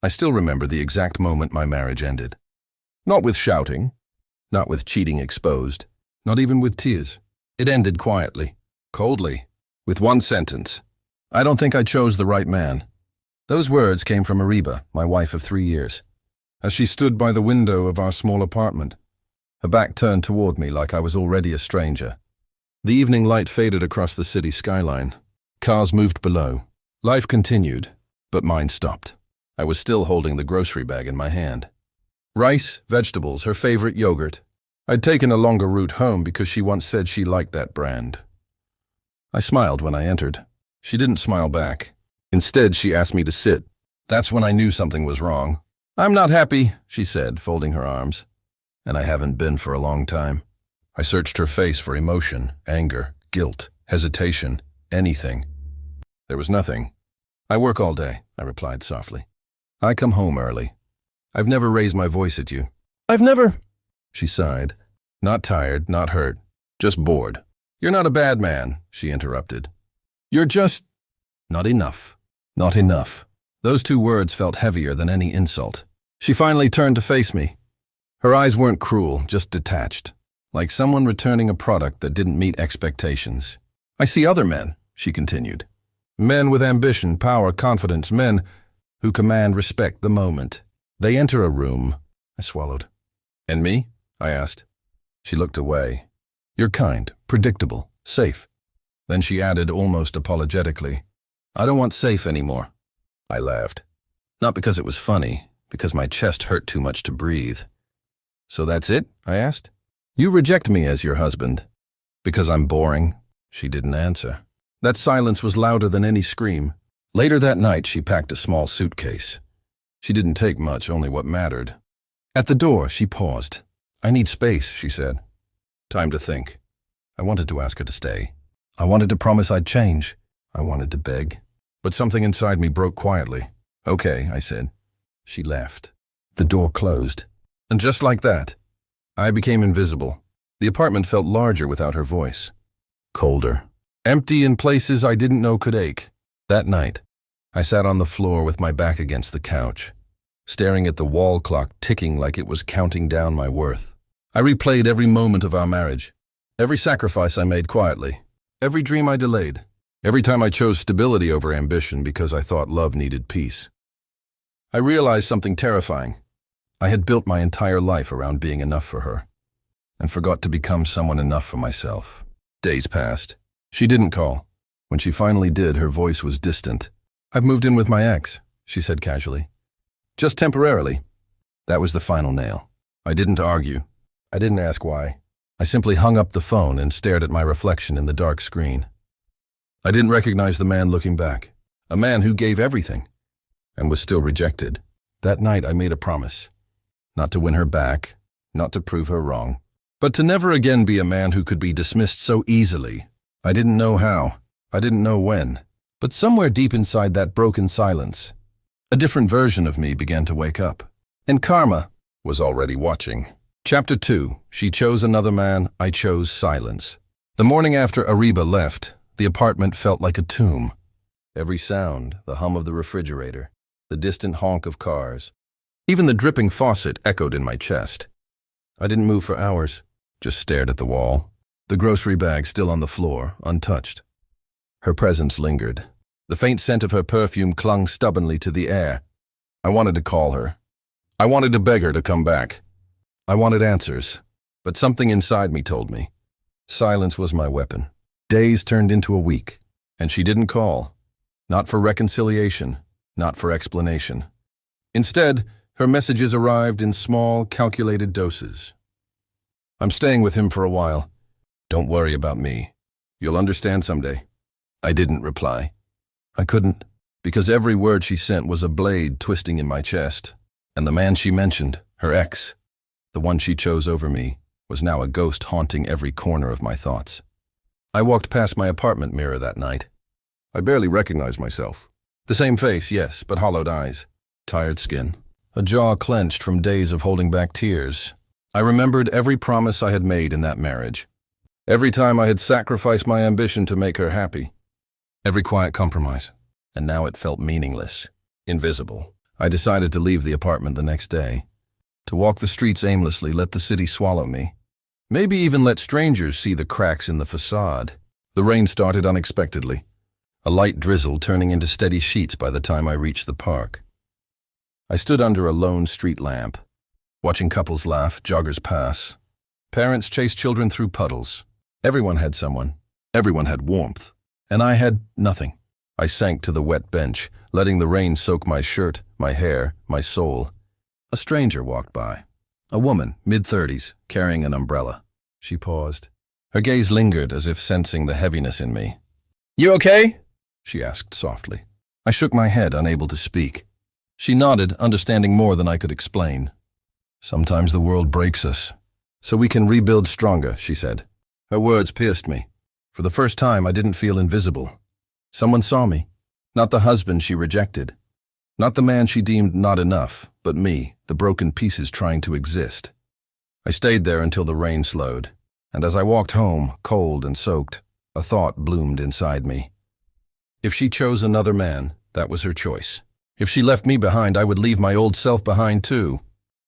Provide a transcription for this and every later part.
I still remember the exact moment my marriage ended. Not with shouting, not with cheating exposed, not even with tears. It ended quietly, coldly, with one sentence. I don't think I chose the right man. Those words came from Ariba, my wife of 3 years, as she stood by the window of our small apartment, her back turned toward me like I was already a stranger. The evening light faded across the city skyline. Cars moved below. Life continued, but mine stopped. I was still holding the grocery bag in my hand. Rice, vegetables, her favorite yogurt. I'd taken a longer route home because she once said she liked that brand. I smiled when I entered. She didn't smile back. Instead, she asked me to sit. That's when I knew something was wrong. "I'm not happy," she said, folding her arms. And I haven't been for a long time. I searched her face for emotion, anger, guilt, hesitation, anything. There was nothing. "I work all day," I replied softly. "I come home early. I've never raised my voice at you." "I've never—" She sighed. Not tired, not hurt, just bored. "You're not a bad man," she interrupted. "You're just—" "Not enough. Not enough." Those 2 words felt heavier than any insult. She finally turned to face me. Her eyes weren't cruel, just detached, like someone returning a product that didn't meet expectations. "I see other men," she continued. "Men with ambition, power, confidence, men who command respect the moment. They enter a room." I swallowed. "And me?" I asked. She looked away. "You're kind, predictable, safe." Then she added almost apologetically, "I don't want safe anymore." I laughed. Not because it was funny, because my chest hurt too much to breathe. "So that's it?" I asked. "You reject me as your husband." "Because I'm boring?" She didn't answer. That silence was louder than any scream. Later that night, she packed a small suitcase. She didn't take much, only what mattered. At the door, she paused. "I need space," she said. Time to think. I wanted to ask her to stay. I wanted to promise I'd change. I wanted to beg. But something inside me broke quietly. "Okay," I said. She left. The door closed. And just like that, I became invisible. The apartment felt larger without her voice. Colder. Empty in places I didn't know could ache. That night, I sat on the floor with my back against the couch, staring at the wall clock ticking like it was counting down my worth. I replayed every moment of our marriage, every sacrifice I made quietly, every dream I delayed, every time I chose stability over ambition because I thought love needed peace. I realized something terrifying. I had built my entire life around being enough for her, and forgot to become someone enough for myself. Days passed. She didn't call. When she finally did, her voice was distant. "I've moved in with my ex," she said casually. "Just temporarily." That was the final nail. I didn't argue. I didn't ask why. I simply hung up the phone and stared at my reflection in the dark screen. I didn't recognize the man looking back, a man who gave everything and was still rejected. That night I made a promise, not to win her back, not to prove her wrong, but to never again be a man who could be dismissed so easily. I didn't know how, I didn't know when, but somewhere deep inside that broken silence, a different version of me began to wake up. And karma was already watching. Chapter 2. She chose another man, I chose silence. The morning after Ariba left, the apartment felt like a tomb. Every sound, the hum of the refrigerator, the distant honk of cars, even the dripping faucet echoed in my chest. I didn't move for hours, just stared at the wall, the grocery bag still on the floor, untouched. Her presence lingered. The faint scent of her perfume clung stubbornly to the air. I wanted to call her. I wanted to beg her to come back. I wanted answers, but something inside me told me. Silence was my weapon. Days turned into a week, and she didn't call. Not for reconciliation, not for explanation. Instead, her messages arrived in small, calculated doses. "I'm staying with him for a while. Don't worry about me. You'll understand someday." I didn't reply. I couldn't, because every word she sent was a blade twisting in my chest. And the man she mentioned, her ex, the one she chose over me, was now a ghost haunting every corner of my thoughts. I walked past my apartment mirror that night. I barely recognized myself. The same face, yes, but hollowed eyes, tired skin, a jaw clenched from days of holding back tears. I remembered every promise I had made in that marriage. Every time I had sacrificed my ambition to make her happy. Every quiet compromise. And now it felt meaningless, invisible. I decided to leave the apartment the next day. To walk the streets aimlessly, let the city swallow me. Maybe even let strangers see the cracks in the facade. The rain started unexpectedly, a light drizzle turning into steady sheets by the time I reached the park. I stood under a lone street lamp, watching couples laugh, joggers pass. Parents chase children through puddles. Everyone had someone. Everyone had warmth. And I had nothing. I sank to the wet bench, letting the rain soak my shirt, my hair, my soul. A stranger walked by. A woman, mid-30s, carrying an umbrella. She paused. Her gaze lingered as if sensing the heaviness in me. "You okay?" she asked softly. I shook my head, unable to speak. She nodded, understanding more than I could explain. "Sometimes the world breaks us, so we can rebuild stronger," she said. Her words pierced me. For the first time, I didn't feel invisible. Someone saw me. Not the husband she rejected. Not the man she deemed not enough, but me, the broken pieces trying to exist. I stayed there until the rain slowed, and as I walked home, cold and soaked, a thought bloomed inside me. If she chose another man, that was her choice. If she left me behind, I would leave my old self behind too.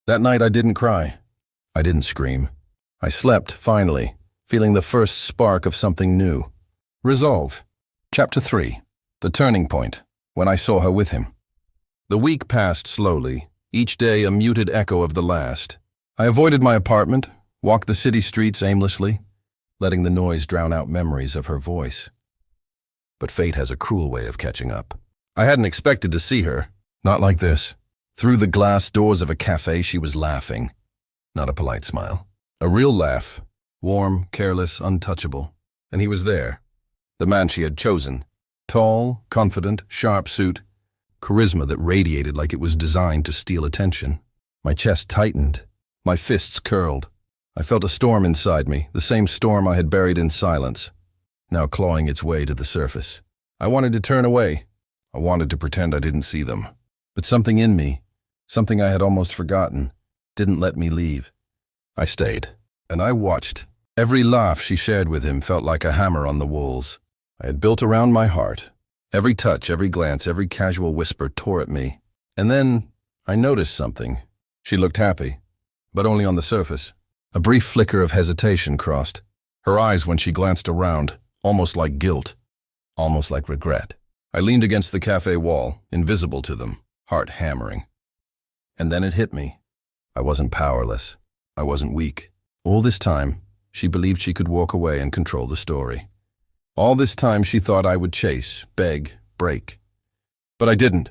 That night I didn't cry. I didn't scream. I slept, finally, feeling the first spark of something new. Resolve. Chapter 3. The turning point, when I saw her with him. The week passed slowly, each day a muted echo of the last. I avoided my apartment, walked the city streets aimlessly, letting the noise drown out memories of her voice. But fate has a cruel way of catching up. I hadn't expected to see her, not like this. Through the glass doors of a cafe, she was laughing. Not a polite smile. A real laugh, warm, careless, untouchable. And he was there, the man she had chosen. Tall, confident, sharp suit, charisma that radiated like it was designed to steal attention. My chest tightened, my fists curled. I felt a storm inside me, the same storm I had buried in silence, now clawing its way to the surface. I wanted to turn away. I wanted to pretend I didn't see them. But something in me, something I had almost forgotten, didn't let me leave. I stayed, and I watched. Every laugh she shared with him felt like a hammer on the walls I had built around my heart. Every touch, every glance, every casual whisper tore at me. And then I noticed something. She looked happy, but only on the surface. A brief flicker of hesitation crossed her eyes when she glanced around, almost like guilt, almost like regret. I leaned against the cafe wall, invisible to them, heart hammering. And then it hit me. I wasn't powerless. I wasn't weak. All this time, she believed she could walk away and control the story. All this time she thought I would chase, beg, break. But I didn't.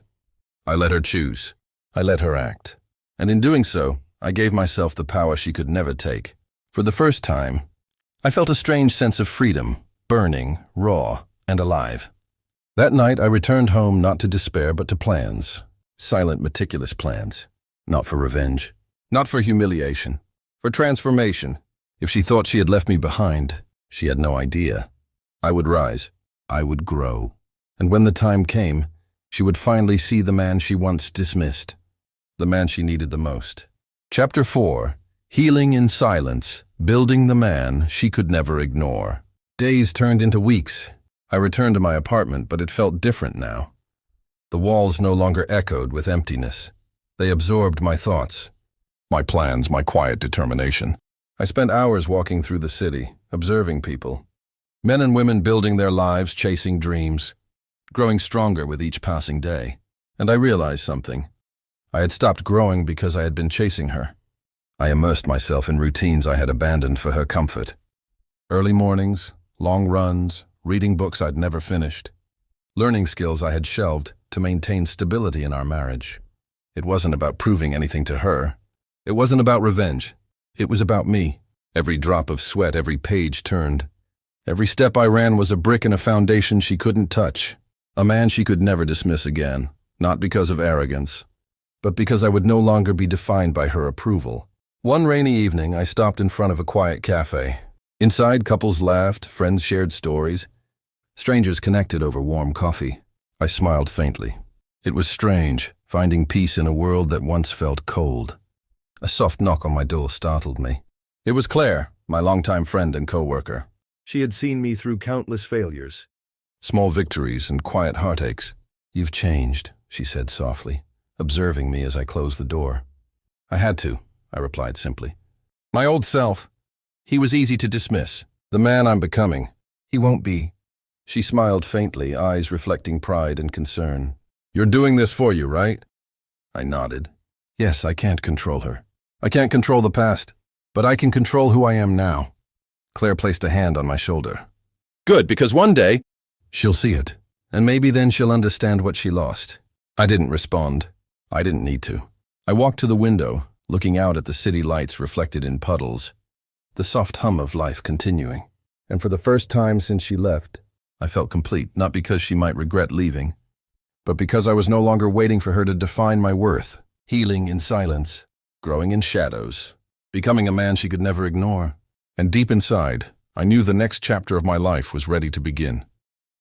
I let her choose. I let her act. And in doing so, I gave myself the power she could never take. For the first time, I felt a strange sense of freedom, burning, raw, and alive. That night I returned home not to despair but to plans. Silent, meticulous plans. Not for revenge. Not for humiliation. For transformation. If she thought she had left me behind, she had no idea. I would rise. I would grow. And when the time came, she would finally see the man she once dismissed. The man she needed the most. Chapter 4. Healing in silence, building the man she could never ignore. Days turned into weeks. I returned to my apartment, but it felt different now. The walls no longer echoed with emptiness. They absorbed my thoughts, my plans, my quiet determination. I spent hours walking through the city, observing people. Men and women building their lives, chasing dreams, growing stronger with each passing day. And I realized something. I had stopped growing because I had been chasing her. I immersed myself in routines I had abandoned for her comfort. Early mornings, long runs, reading books I'd never finished. Learning skills I had shelved to maintain stability in our marriage. It wasn't about proving anything to her. It wasn't about revenge. It was about me. Every drop of sweat, every page turned. Every step I ran was a brick in a foundation she couldn't touch. A man she could never dismiss again, not because of arrogance, but because I would no longer be defined by her approval. One rainy evening, I stopped in front of a quiet cafe. Inside, couples laughed, friends shared stories. Strangers connected over warm coffee. I smiled faintly. It was strange, finding peace in a world that once felt cold. A soft knock on my door startled me. It was Claire, my longtime friend and co-worker. She had seen me through countless failures, small victories and quiet heartaches. "You've changed," she said softly. observing me as I closed the door. I had to, I replied simply. My old self. He was easy to dismiss. The man I'm becoming. He won't be. She smiled faintly, eyes reflecting pride and concern. You're doing this for you, right? I nodded. Yes, I can't control her. I can't control the past, but I can control who I am now. Claire placed a hand on my shoulder. Good, because one day she'll see it, and maybe then she'll understand what she lost. I didn't respond. I didn't need to. I walked to the window, looking out at the city lights reflected in puddles, the soft hum of life continuing. And for the first time since she left, I felt complete, not because she might regret leaving, but because I was no longer waiting for her to define my worth, healing in silence, growing in shadows, becoming a man she could never ignore. And deep inside, I knew the next chapter of my life was ready to begin.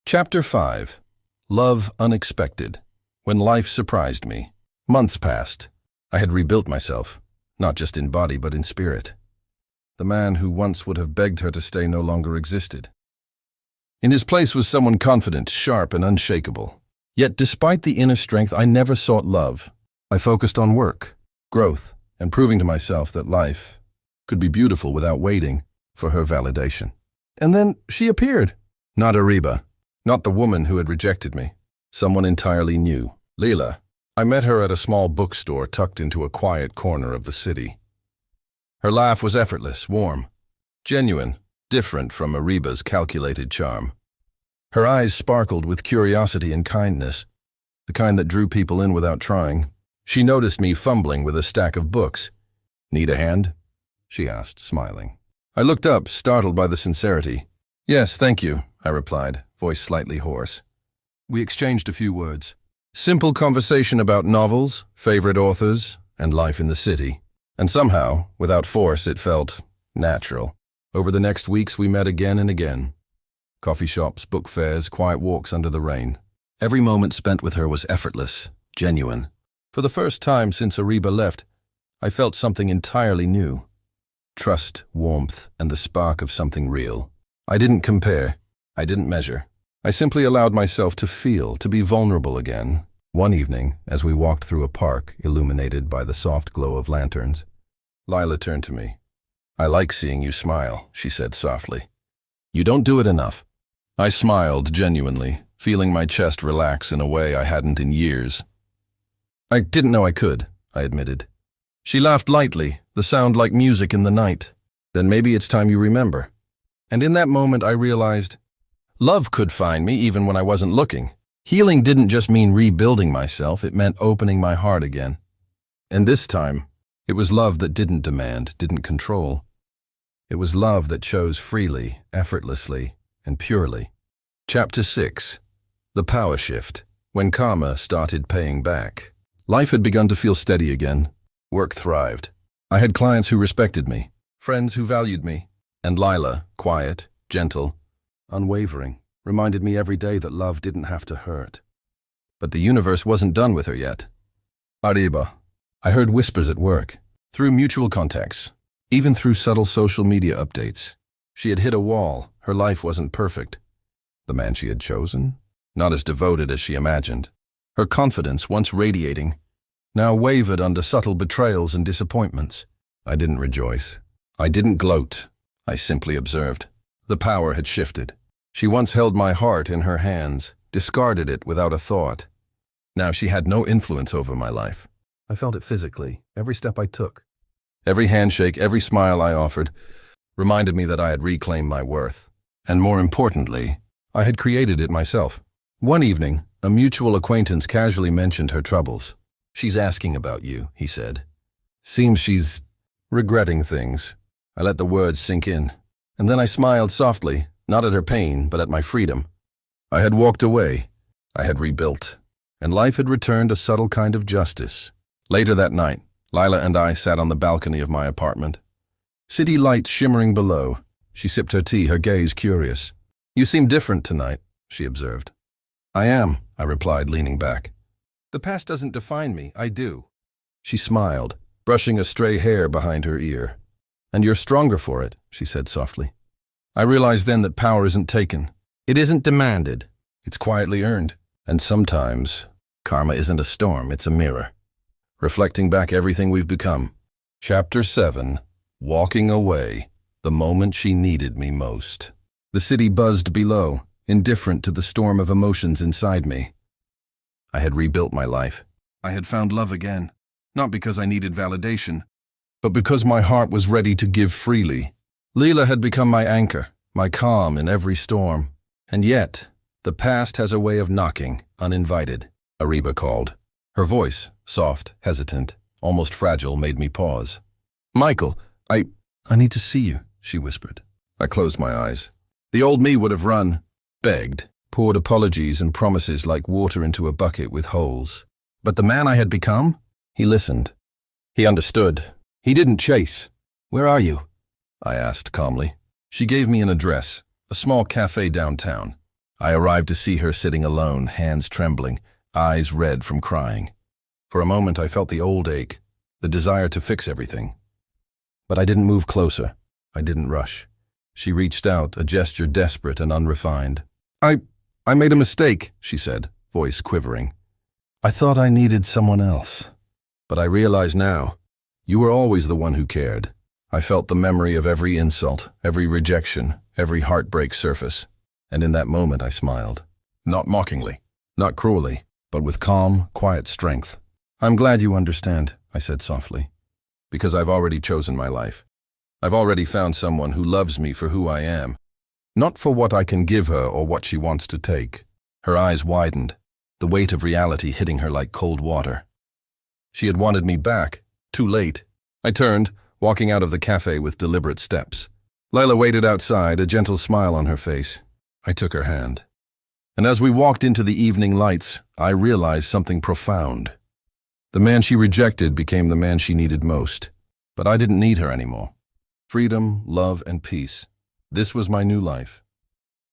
Chapter 5. Love Unexpected. When life surprised me. Months passed. I had rebuilt myself, not just in body but in spirit. The man who once would have begged her to stay no longer existed. In his place was someone confident, sharp, and unshakable. Yet despite the inner strength, I never sought love. I focused on work, growth, and proving to myself that life could be beautiful without waiting for her validation. And then she appeared. Not Ariba, not the woman who had rejected me. Someone entirely new. Leela. I met her at a small bookstore tucked into a quiet corner of the city. Her laugh was effortless, warm, genuine, different from Ariba's calculated charm. Her eyes sparkled with curiosity and kindness, the kind that drew people in without trying. She noticed me fumbling with a stack of books. Need a hand? She asked, smiling. I looked up, startled by the sincerity. Yes, thank you, I replied, voice slightly hoarse. We exchanged a few words. Simple conversation about novels, favorite authors, and life in the city. And somehow, without force, it felt natural. Over the next weeks, we met again and again. Coffee shops, book fairs, quiet walks under the rain. Every moment spent with her was effortless, genuine. For the first time since Ariba left, I felt something entirely new. Trust, warmth, and the spark of something real. I didn't compare. I didn't measure. I simply allowed myself to feel, to be vulnerable again. One evening, as we walked through a park illuminated by the soft glow of lanterns, Lila turned to me. I like seeing you smile, she said softly. You don't do it enough. I smiled genuinely, feeling my chest relax in a way I hadn't in years. I didn't know I could, I admitted. She laughed lightly, the sound like music in the night. Then maybe it's time you remember. And in that moment I realized, love could find me even when I wasn't looking. Healing didn't just mean rebuilding myself, it meant opening my heart again. And this time, it was love that didn't demand, didn't control. It was love that chose freely, effortlessly, and purely. Chapter 6. The Power Shift. When karma started paying back. Life had begun to feel steady again. Work thrived. I had clients who respected me, friends who valued me, and Lila, quiet, gentle, unwavering, reminded me every day that love didn't have to hurt. But the universe wasn't done with her yet. Ariba. I heard whispers at work, through mutual contacts, even through subtle social media updates. She had hit a wall. Her life wasn't perfect. The man she had chosen? Not as devoted as she imagined. Her confidence, once radiating, now wavered under subtle betrayals and disappointments. I didn't rejoice. I didn't gloat. I simply observed. The power had shifted. She once held my heart in her hands, discarded it without a thought. Now she had no influence over my life. I felt it physically, every step I took. Every handshake, every smile I offered, reminded me that I had reclaimed my worth. And more importantly, I had created it myself. One evening, a mutual acquaintance casually mentioned her troubles. She's asking about you, he said. Seems she's regretting things. I let the words sink in. And then I smiled softly, not at her pain, but at my freedom. I had walked away. I had rebuilt. And life had returned a subtle kind of justice. Later that night, Lila and I sat on the balcony of my apartment. City lights shimmering below. She sipped her tea, her gaze curious. You seem different tonight, she observed. I am, I replied, leaning back. The past doesn't define me, I do. She smiled, brushing a stray hair behind her ear. And you're stronger for it, she said softly. I realized then that power isn't taken. It isn't demanded. It's quietly earned. And sometimes, karma isn't a storm, it's a mirror. reflecting back everything we've become. Chapter 7. Walking away, the moment she needed me most. The city buzzed below, indifferent to the storm of emotions inside me. I had rebuilt my life. I had found love again, not because I needed validation, but because my heart was ready to give freely. Leela had become my anchor, my calm in every storm. And yet, the past has a way of knocking, uninvited. Ariba called. Her voice, soft, hesitant, almost fragile, made me pause. Michael, I need to see you, she whispered. I closed my eyes. The old me would have run, begged, poured apologies and promises like water into a bucket with holes. But the man I had become? He listened. He understood. He didn't chase. Where are you? I asked calmly. She gave me an address, a small cafe downtown. I arrived to see her sitting alone, hands trembling, eyes red from crying. For a moment I felt the old ache, the desire to fix everything. But I didn't move closer. I didn't rush. She reached out, a gesture desperate and unrefined. I made a mistake, she said, voice quivering. I thought I needed someone else. But I realize now, you were always the one who cared. I felt the memory of every insult, every rejection, every heartbreak surface. And in that moment I smiled. Not mockingly, not cruelly, but with calm, quiet strength. I'm glad you understand, I said softly. Because I've already chosen my life. I've already found someone who loves me for who I am. Not for what I can give her or what she wants to take. Her eyes widened, the weight of reality hitting her like cold water. She had wanted me back, too late. I turned, walking out of the cafe with deliberate steps. Layla waited outside, a gentle smile on her face. I took her hand. And as we walked into the evening lights, I realized something profound. The man she rejected became the man she needed most. But I didn't need her anymore. Freedom, love, and peace. This was my new life.